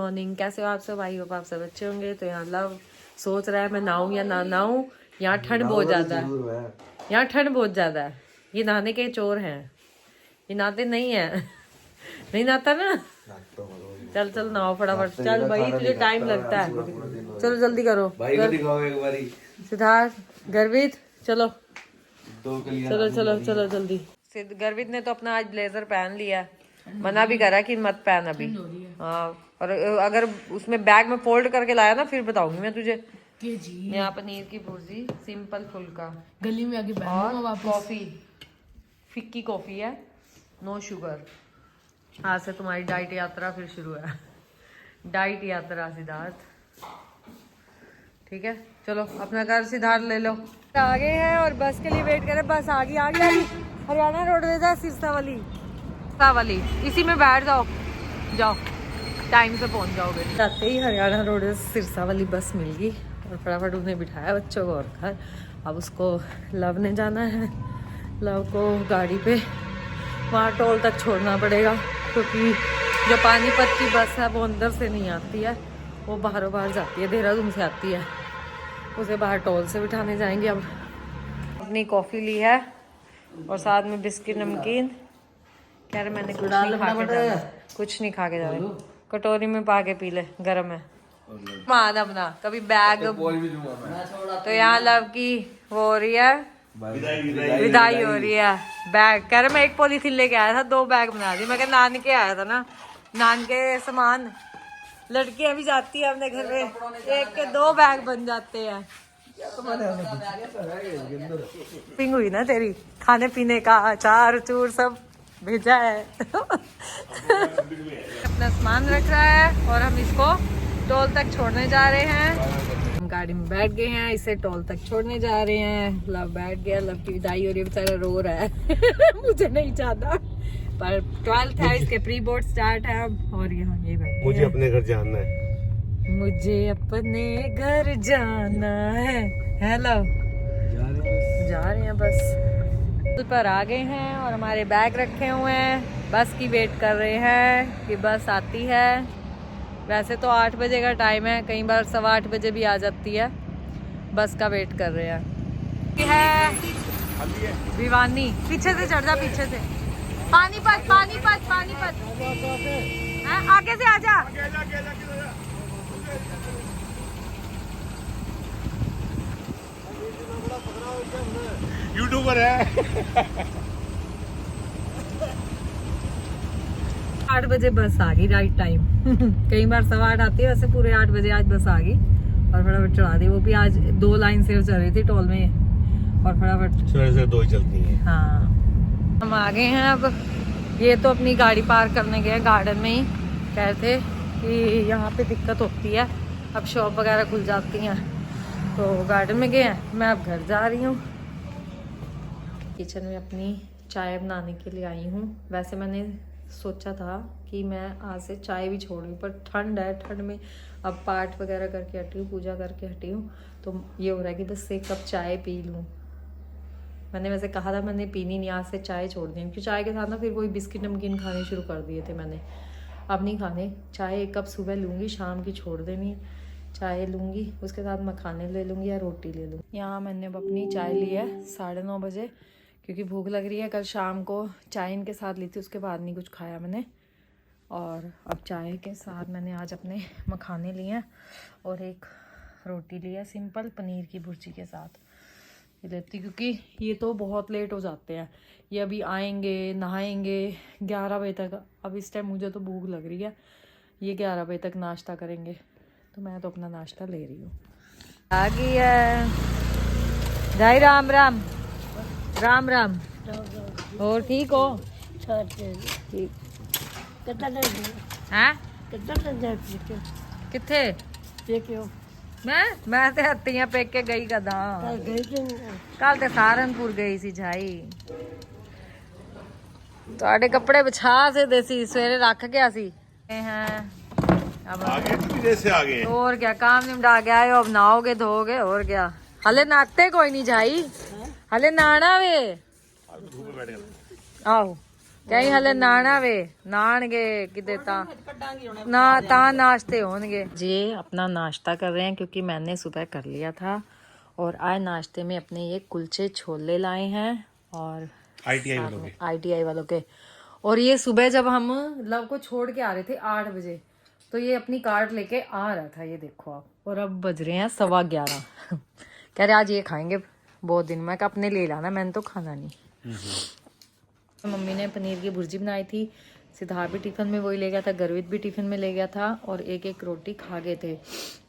Morning. कैसे हो आप सब? आई होप आप सब अच्छे होंगे। तो यहाँ लव सोच रहा है मैं नहाऊं या ना नहाऊं। यहाँ ठंड बहुत ज्यादा है, यहाँ ठंड बहुत ज्यादा है। ये नहाने के चोर हैं, ये नहाते नहीं है। नहीं नहाता ना। चल चल नहाओ फटाफट। चल भाई तुझे टाइम लगता है, चलो जल्दी करो। सिद्धार्थ, गर्वित, चलो चलो चलो चलो जल्दी। गर्वित ने तो अपना आज ब्लेजर पहन लिया, मना भी करा कि मत पहन अभी। हाँ, और अगर उसमें बैग में फोल्ड करके लाया ना फिर बताऊंगी मैं तुझे। यहाँ पनीर की भुर्जी, सिंपल फुल्का, गली में आके और कॉफी, फिक्की कॉफी है, नो शुगर। आज से तुम्हारी डाइट यात्रा फिर शुरू है। डाइट यात्रा सिद्धार्थ, ठीक है। चलो अपना घर सिद्धार्थ ले लो। आगे हैं और बस के लिए वेट कर रहे। बस आ गई हरियाणा रोडवेज है, सिरसा वाली। इसी में बैठ जाओ, जाओ टाइम से पहुंच जाओगे। जाते ही हरियाणा रोडवेज सिरसा वाली बस मिल गई और फटाफट उन्हें बिठाया बच्चों को और घर। अब उसको लव ने जाना है, लव को गाड़ी पे वहाँ टोल तक छोड़ना पड़ेगा, क्योंकि जो पानीपत की बस है वो अंदर से नहीं आती है, वो बाहरों बाहर जाती है, देहरादून से आती है। उसे बाहर टोल से बिठाने जाएंगे। अब अपनी कॉफ़ी ली है और साथ में बिस्किट नमकीन। कह रहे मैंने कुछ नहीं खा के जाना, कुछ नहीं खा के जाना, कटोरी में पा के पी ले, गर्म है। मान अपना कभी बैग। तो यहाँ लव की वो हो रही है, विदाई हो रही है। बैग कह रहे मैं एक पॉलीथीन लेके आया था, 2 बैग बना दी। मैं नान के आया था ना, नान के सामान। लड़कियां भी जाती है अपने घर में, 1 के 2 बैग बन जाते हैं। पिंग हुई ना तेरी, खाने पीने का अचार चूर सब भेजा है। अपना सामान रख रहा है और हम इसको टोल तक छोड़ने जा रहे हैं। हम गाड़ी में बैठ गए हैं, इसे टोल तक छोड़ने जा रहे हैं। लव बैठ गया, लव की विदाई हो रही है, बेचारा रो रहा है। मुझे नहीं चाहता, पर 12th है, इसके प्री बोर्ड स्टार्ट है अब। और यहाँ ये बैठे, मुझे अपने घर जाना है, मुझे अपने घर जाना है लव। जा रहे हैं बस पर आ गए हैं और हमारे बैग रखे हुए हैं। बस की वेट कर रहे हैं कि बस आती है। वैसे तो 8 बजे का टाइम है, कई बार 8:15 बजे भी आ जाती है। बस का वेट कर रहे हैं। ये है भिवानी, पीछे से चढ़ जा, पीछे से। पानीपत आगे से आजा। यूट्यूबर है। 8 बजे बस आ गई, राइट टाइम। कई बार 8:15 आती है, वैसे पूरे 8 बजे आज बस आ गई और फटाफट चढ़ा दी। वो भी आज 2 लाइन से चल रही थी टोल में और फटाफट से 2 ही चलती है। हाँ, हम आ गए हैं। अब ये तो अपनी गाड़ी पार्क करने गए गार्डन में ही, कह रहे थे कि यहाँ पे दिक्कत होती है, अब शॉप वगैरह खुल जाती हैं, तो गार्डन में गए हैं। मैं अब घर जा रही हूँ। किचन में अपनी चाय बनाने के लिए आई हूँ। वैसे मैंने सोचा था कि मैं आज से चाय भी छोड़ दूँ, पर ठंड है, ठंड में अब पाठ वगैरह करके हटी हूँ, पूजा करके हटी हूँ, तो ये हो रहा है कि बस 1 कप चाय पी लूँ। मैंने वैसे कहा था मैंने पीनी नहीं, आज से चाय छोड़ दी, क्योंकि चाय के साथ ना फिर वही बिस्किट नमकीन खाने शुरू कर दिए थे मैंने। अब नहीं खाने, चाय 1 कप सुबह लूँगी, शाम की छोड़ देनी है। चाय लूँगी, उसके साथ मखाने ले लूँगी या रोटी ले लूँगी। यहाँ मैंने अब अपनी चाय ली है 9:30 बजे, क्योंकि भूख लग रही है। कल शाम को चाय इनके साथ ली थी, उसके बाद नहीं कुछ खाया मैंने। और अब चाय के साथ मैंने आज अपने मखाने लिए हैं और एक रोटी ली है सिंपल पनीर की भुर्जी के साथ। ये लेती, क्योंकि ये तो बहुत लेट हो जाते हैं। ये अभी आएंगे, नहाएंगे 11 बजे तक। अब इस टाइम मुझे तो भूख लग रही है, ये 11 बजे तक नाश्ता करेंगे, तो मैं तो अपना नाश्ता ले रही हूँ। आ गई है, जय राम राम। राम राम। और ठीक हो? ठीक। किथे मैं ते हत्तियां पेके गई कदा, कल ते सहारनपुर गई सी झाई। ਤੁਹਾਡੇ ਕੱਪੜੇ ਵਿਛਾ ਦੇ ਸੀ ਸਵੇਰੇ ਰੱਖ ਗਿਆ ਸੀ हैं। अब जैसे आ गए और क्या, काम निपटा के आए हो, अब नहाओगे धोगे और क्या। हले नाते कोई नहीं झाई, हले नहाना वे। आओ कहीं हले नाना वे नानगे किते ता ना ता नाश्ते होंगे जी। अपना नाश्ता कर रहे हैं क्योंकि मैंने सुबह कर लिया था। और आज नाश्ते में अपने ये कुलचे छोले लाए हैं और ITI वालों के। और ये सुबह जब हम लव को छोड़ के आ रहे थे 8 बजे, तो ये अपनी कार्ट लेके आ रहा था, ये देखो आप। और अब बज रहे हैं 11:15। कह रहे आज ये खाएंगे बहुत दिन। मैं अपने ले लाना, मैंने तो खाना नहीं। मम्मी ने पनीर की भुर्जी बनाई थी। सिद्धार्थ भी टिफिन में वही ले गया था, गर्वित भी टिफिन में ले गया था और एक एक रोटी खा गए थे।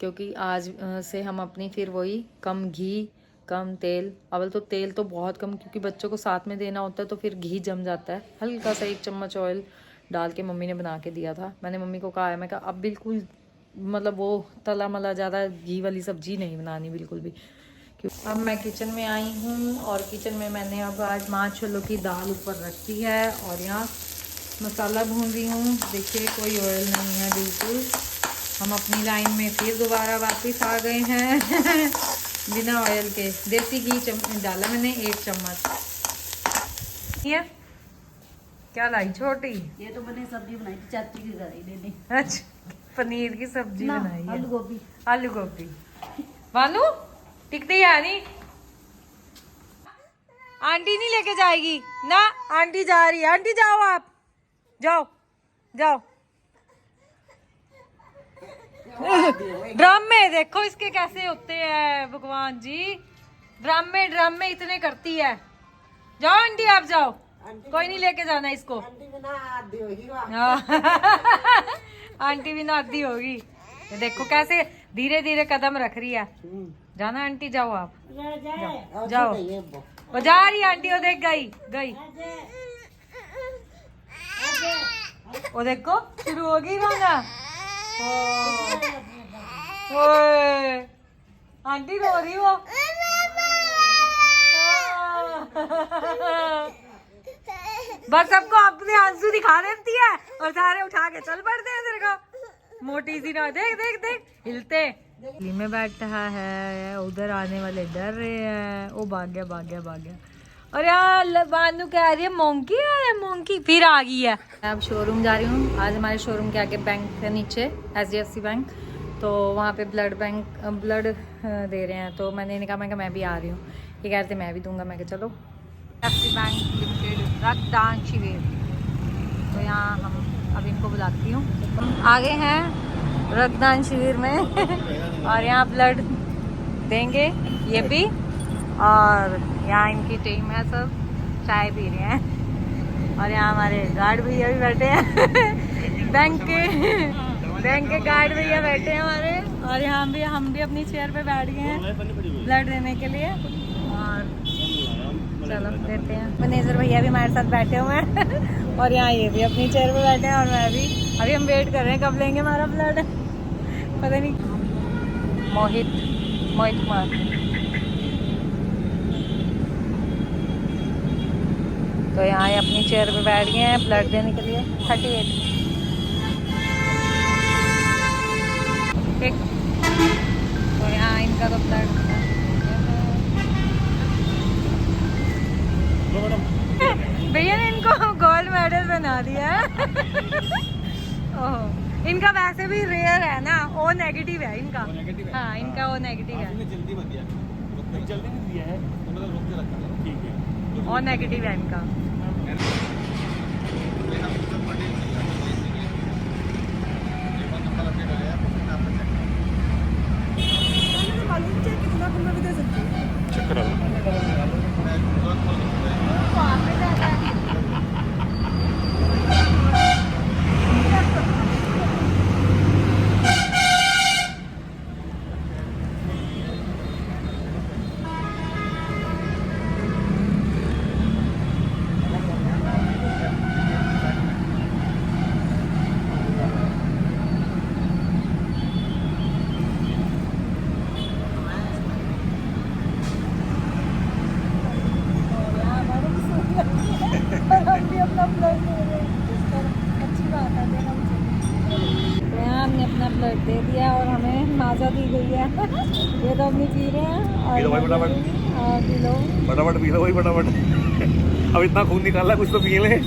क्योंकि आज से हम अपनी फिर वही कम घी कम तेल, अवल तो तेल तो बहुत कम, क्योंकि बच्चों को साथ में देना होता है तो फिर घी जम जाता है। हल्का सा 1 चम्मच ऑयल डाल के मम्मी ने बना के दिया था। मैंने मम्मी को कहा है, मैं कहा अब बिल्कुल मतलब वो तला मला ज़्यादा घी वाली सब्जी नहीं बनानी बिल्कुल भी। अब मैं किचन में आई हूँ और किचन में मैंने अब आज माँ छोलों की दाल ऊपर रखी है और यहाँ मसाला भून रही हूँ। देखिए कोई ऑयल नहीं है बिल्कुल। हम अपनी लाइन में फिर दोबारा वापस आ गए हैं बिना ऑयल के। देसी घी डाला मैंने 1 चम्मच। ये क्या लाई छोटी? ये तो मैंने सब्जी बनाई थी, चाची की कराई मैंने। अच्छा पनीर की सब्जी बनाई है। आलू गोभी। आलू गोभी वानू टिकते ही है नहीं। आंटी नहीं लेके जाएगी ना, आंटी जा रही है। आंटी जाओ, आप जाओ जाओ। ड्रम में देखो इसके कैसे होते हैं भगवान जी। ड्रम में इतने करती है। जाओ आंटी आप जाओ, कोई नहीं लेके जाना इसको। आंटी भी ना आधी होगी। ये देखो कैसे धीरे धीरे कदम रख रही है। जाना आंटी, जाओ आप जाओ। वो जा रही आंटी, वो देख गई। वो देखो शुरू हो गई गाना। ओए आंटी रो रही वो। बस सबको अपने आंसू दिखा देती है और सारे उठा के चल पड़ते हैं। तेरे को मोटी सी ना देख देख देख हिलते में बैठा है। उधर आने वाले डर रहे हैं। वो भाग गया। और यार बानू कह रही है मोंकी है, मोंकी फिर आ गई है। मैं अब शोरूम जा रही हूँ। आज हमारे शोरूम के आगे बैंक है नीचे, HDFC बैंक, तो वहाँ पे ब्लड दे रहे हैं। तो मैंने कहा मैं भी आ रही हूँ। ये कहते मैं भी दूंगा। मैं कहा चलो। HDFC बैंक लिमिटेड रक्तदान शिविर। तो यहाँ हम अब इनको बुलाती हूँ। आ गए हैं रक्तदान शिविर में और यहाँ ब्लड देंगे ये भी। और यहाँ इनकी टीम है, सब चाय पी रहे हैं। और यहाँ हमारे गार्ड भैया भी बैठे हैं बैंक के गार्ड भैया बैठे हैं हमारे। और यहाँ हम भी अपनी चेयर पे बैठ गए हैं ब्लड देने के लिए। और चलो देते हैं। मैनेजर भैया भी हमारे साथ बैठे हुए हैं और यहाँ ये भी अपनी चेयर पे बैठे हैं और मैं भी। अभी हम वेट कर रहे हैं कब लेंगे हमारा ब्लड, पता नहीं। मोहित कुमार। तो यहाँ ये अपनी चेयर पे बैठ गए हैं ब्लड देने के लिए। 38 ठीक। तो यहाँ इनका तो ब्लड भैया ने इनको गोल्ड मेडल बना दिया है। ओह इनका वैसे भी रेयर है ना, ओ नेगेटिव है इनका। हाँ इनका ओ नेगेटिव है। जल्दी मत दिया, जल्दी नहीं दिया है तो मतलब रोक के रखा है। ठीक है, ओ नेगेटिव है इनका। हमने अपना ब्लड दे दिया और हमें माजा दी गई है। ये तो अपनी पी रहे हैं और फटाफट पी लो भाई, फटाफट। अब इतना खून निकाला कुछ तो पी ले।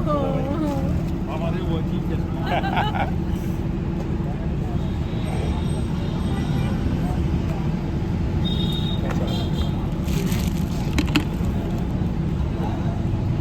हमारे वो चीज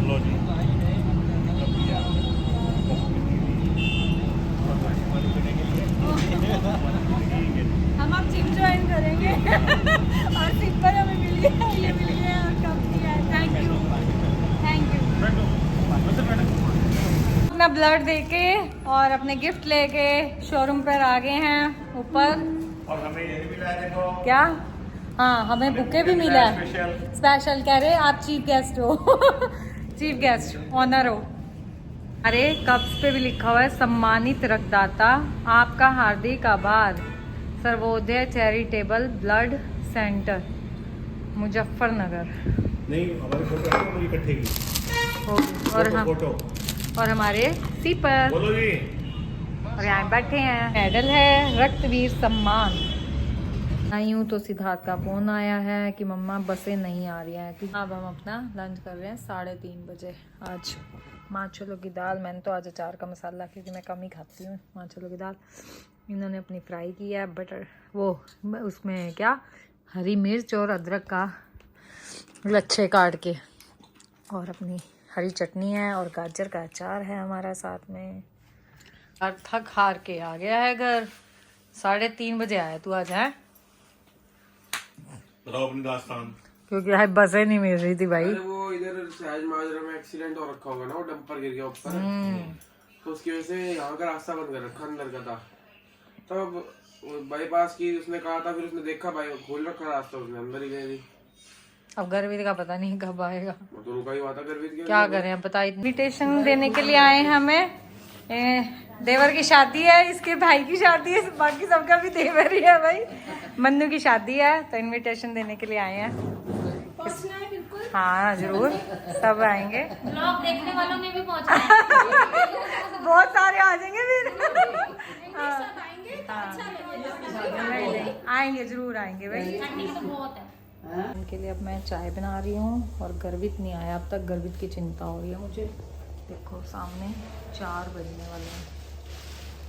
लो जी हम अब जिम ज्वाइन करेंगे और सिंपल हमें मिल गया, ये मिल गया और कप दिया है। थैंक यू अपना ब्लड देके और अपने गिफ्ट लेके शोरूम पर आ गए हैं ऊपर। और हमें ये भी मिला है देखो क्या? हाँ, हमें बुके भी मिला है स्पेशल। कह रहे आप चीफ गेस्ट हो चीफ गेस्ट ऑनर हो। अरे कप्स पे भी लिखा हुआ है सम्मानित रक्तदाता आपका हार्दिक आभार, Sarvodaya charitable blood centre Muzaffarnagar. नहीं हमारे फोटो है इकट्ठे की और हम फोटो और हमारे सीपर बोलो जी और यहाँ बैठे हैं। मेडल है रक्तवीर सम्मान। नहीं हूँ तो सिद्धार्थ का फोन आया है कि मम्मा बसें नहीं आ रही हैं। कि अब हम अपना लंच कर रहे हैं 3:30 बजे। आज माँ छोलों की दाल, मैंने तो आज अचार का मसाला क्योंकि मैं कम ही खाती हूँ माँ छोलों की दाल। इन्होंने अपनी फ्राई की है बटर, वो उसमें क्या हरी मिर्च और अदरक का लच्छे काट के, और अपनी हरी चटनी है और गाजर का अचार है हमारा साथ में। और थक हार के आ गया है घर। 3:30 बजे आया तू आज है? बताओ अपनी दास्तान। क्योंकि आज बसें नहीं मिल रही थी भाई। अरे वो इधर सहज माजरा में एक्सीडेंट हो रखा होगा ना, वो डंपर गिर गया ऊपर, तो उसकी वजह से यहाँ का रास्ता बंद कर रखा अंदर का था। तब बाईपास की उसने कहा था, फिर उसने देखा भाई खोल रखा रास्ता, उसने अंदर ही गए थी। अब गर्वित का पता नहीं कब आएगा। वो तो रुका ही हुआ था गर्वित के। क्या करें अब बताइए। इन्विटेशन देने के लिए आए हैं हमें। देवर की शादी है, इसके भाई की शादी है, बाकी सबका भी देवर ही है भाई। मन्नू की शादी है तो इनविटेशन देने के लिए आए हैं। हाँ जरूर, सब आएंगे। ब्लॉग देखने वालों ने भी पहुंचना है। बहुत सारे आ जाएंगे फिर। हाँ, नहीं, आएंगे जरूर आएंगे भाई। ठंडी तो बहुत है। उनके लिए अब मैं चाय बना रही हूँ और गर्वित नहीं आया अब तक। गर्वित की चिंता हो रही है मुझे। देखो सामने 4 बजने वाले हैं,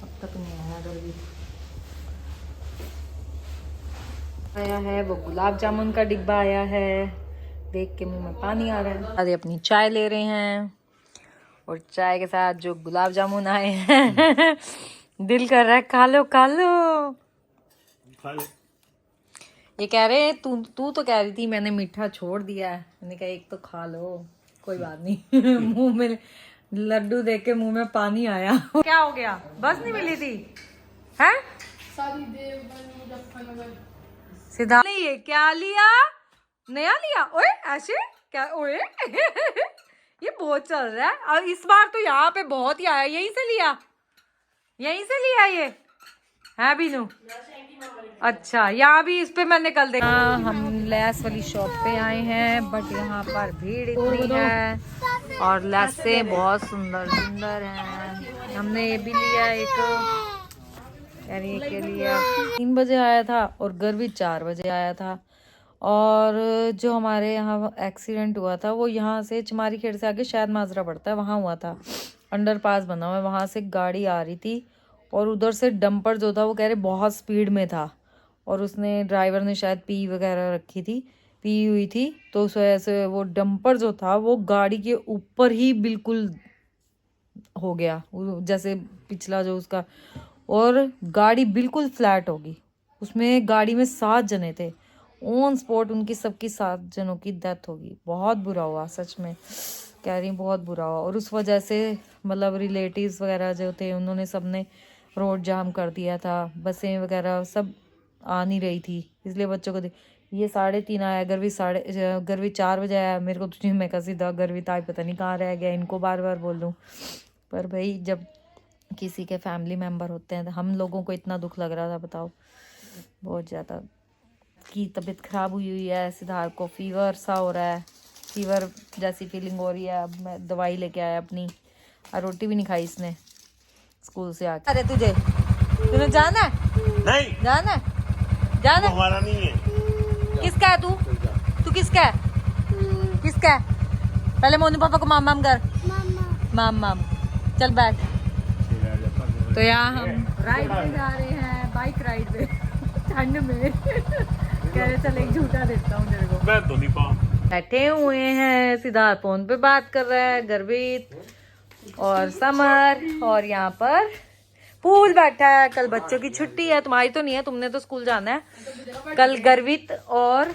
अब तक नहीं आया गर्वित। आया है वो गुलाब जामुन का डिब्बा आया है, देख के मुंह में पानी आ रहा है। अरे अपनी चाय ले रहे हैं और चाय के साथ जो गुलाब जामुन आए हैं दिल कर रहा है खा लो खा लो। खा ले। ये कह रहे तू तो कह रही थी मैंने मीठा छोड़ दिया है। मैंने कहा एक तो खा लो, कोई बात नहीं। मुंह में लड्डू देख के मुंह में पानी आया। क्या हो गया? बस नहीं मिली थी हैं? सीधा नहीं, ये क्या लिया? नया लिया? ओए ऐसे क्या? ओए ये बहुत चल रहा है। और इस बार तो यहाँ पे बहुत ही आया। यहीं से लिया, यहीं से लिया ये है बीनू? अच्छा, यहाँ भी इस पे मैंने कल देखा। हम लेस वाली शॉप पे आए हैं बट यहाँ पर भीड़ इतनी है और लेसे बहुत सुंदर सुंदर हैं। हमने ये भी लिया एक, यानी एक के लिया। 3 बजे आया था और गर्वित 4 बजे आया था। और जो हमारे यहाँ एक्सीडेंट हुआ था वो यहाँ से चमारी खेड़ से आगे शायद माजरा पड़ता है, वहाँ हुआ था। अंडरपास बना हुआ है, वहाँ से गाड़ी आ रही थी और उधर से डंपर जो था वो कह रहे बहुत स्पीड में था और उसने ड्राइवर ने शायद पी वगैरह रखी थी, पी हुई थी, तो उस वजह से वो डंपर जो था वो गाड़ी के ऊपर ही बिल्कुल हो गया जैसे पिछला जो उसका, और गाड़ी बिल्कुल फ्लैट होगी। उसमें गाड़ी में 7 जने थे, ऑन स्पॉट उनकी सबकी 7 जनों की डेथ होगी। बहुत बुरा हुआ सच में, कह रही बहुत बुरा हुआ। और उस वजह से मतलब रिलेटिव्स वगैरह जो थे उन्होंने सबने रोड जाम कर दिया था, बसें वगैरह सब आ नहीं रही थी, इसलिए बच्चों को ये 3:30 आया, गर्वी 4 बजे आया। मेरे को तुझे मैं कहा सीधा गर्वी ताई पता नहीं कहाँ रह गया, इनको बार बार बोल दूँ। पर भाई जब किसी के फैमिली मेम्बर होते हैं तो हम लोगों को इतना दुख लग रहा था, बताओ। बहुत ज़्यादा की तबीयत ख़राब हुई है। सिद्धार्थ को फीवर सा हो रहा है, फीवर जैसी फीलिंग हो रही है। अब मैं दवाई लेके आया अपनी, और रोटी भी नहीं खाई इसने स्कूल से आके। अरे तुझे जाना है? नहीं जाना है, हमारा नहीं है। किसका है तू किसका है? किसका है? पहले मोनू पापा को माम कर। माम माम चल बैठ। तो यहाँ हम राइड पे जा रहे हैं, बाइक राइड पे ठंड में। कह रहे चल एक झूठा देता हूँ तेरे को। मैं तो नहीं पाऊँ। बैठे हुए हैं, सिद्धार्थ फोन पे बात कर रहा है, गर्वित और समर, और यहाँ पर पूल बैठा है। कल बच्चों की छुट्टी है, तुम्हारी तो नहीं है, तुमने तो स्कूल जाना है। कल गर्वित और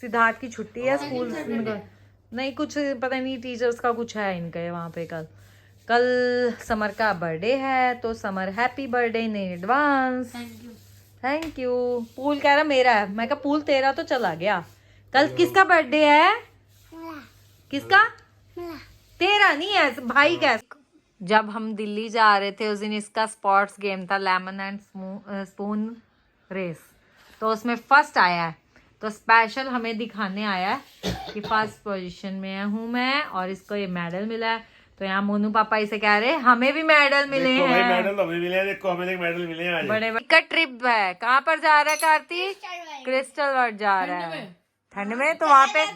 सिद्धार्थ की छुट्टी है, स्कूल नहीं, कुछ पता नहीं, टीचर्स का कुछ है इनके वहाँ पे। कल समर का बर्थडे है, तो summer happy birthday in advance. Thank you. Pool कह रहा मेरा है, मैं कहा पूल तेरा तो चला गया। कल किसका बर्थडे है? किसका? तेरा नहीं है, भाई का। जब हम दिल्ली जा रहे थे उस दिन इसका स्पोर्ट्स गेम था, लेमन एंड स्पून रेस, तो उसमें फर्स्ट आया है। तो स्पेशल हमें दिखाने आया है कि फर्स्ट पोजीशन में हूँ मैं, और इसको ये मेडल मिला है। तो यहाँ मोनू पापा इसे कह रहे हमें भी मेडल मिले हैं। मेडल हमें मिले हैं, देखो हमें मेडल मिले हैं आज। बड़े का ट्रिप है। कहाँ पर जा रहा है कार्तिक? क्रिस्टल वर्ल्ड जा रहा है ठंड में। तो वहाँ पे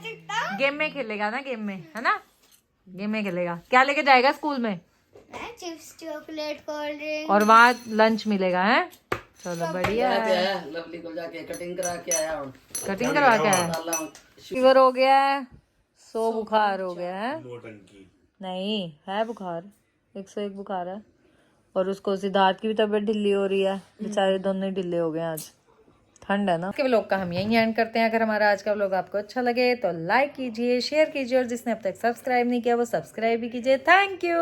गेम में खेलेगा ना, गेम में है ना, गेम में खेलेगा। क्या लेके जाएगा स्कूल में? चिप्स, चॉकलेट, कोल्ड ड्रिंक, और वहाँ लंच मिलेगा है। चलो बढ़िया है। लवली को जाके कटिंग करा के आया हूँ। कटिंग करवा के आया। फीवर हो गया है, सो बुखार हो गया है। नहीं है बुखार, 101 बुखार है। और उसको सिद्धार्थ की भी तबीयत ढिल्ली हो रही है, बेचारे दोनों ही ढिल्ले हो गए आज, ठंड है ना। के व्लॉग का हम यहीं एंड करते हैं। अगर हमारा आज का व्लॉग आपको अच्छा लगे तो लाइक कीजिए, शेयर कीजिए, और जिसने अब तक सब्सक्राइब नहीं किया वो सब्सक्राइब भी कीजिए। Thank you.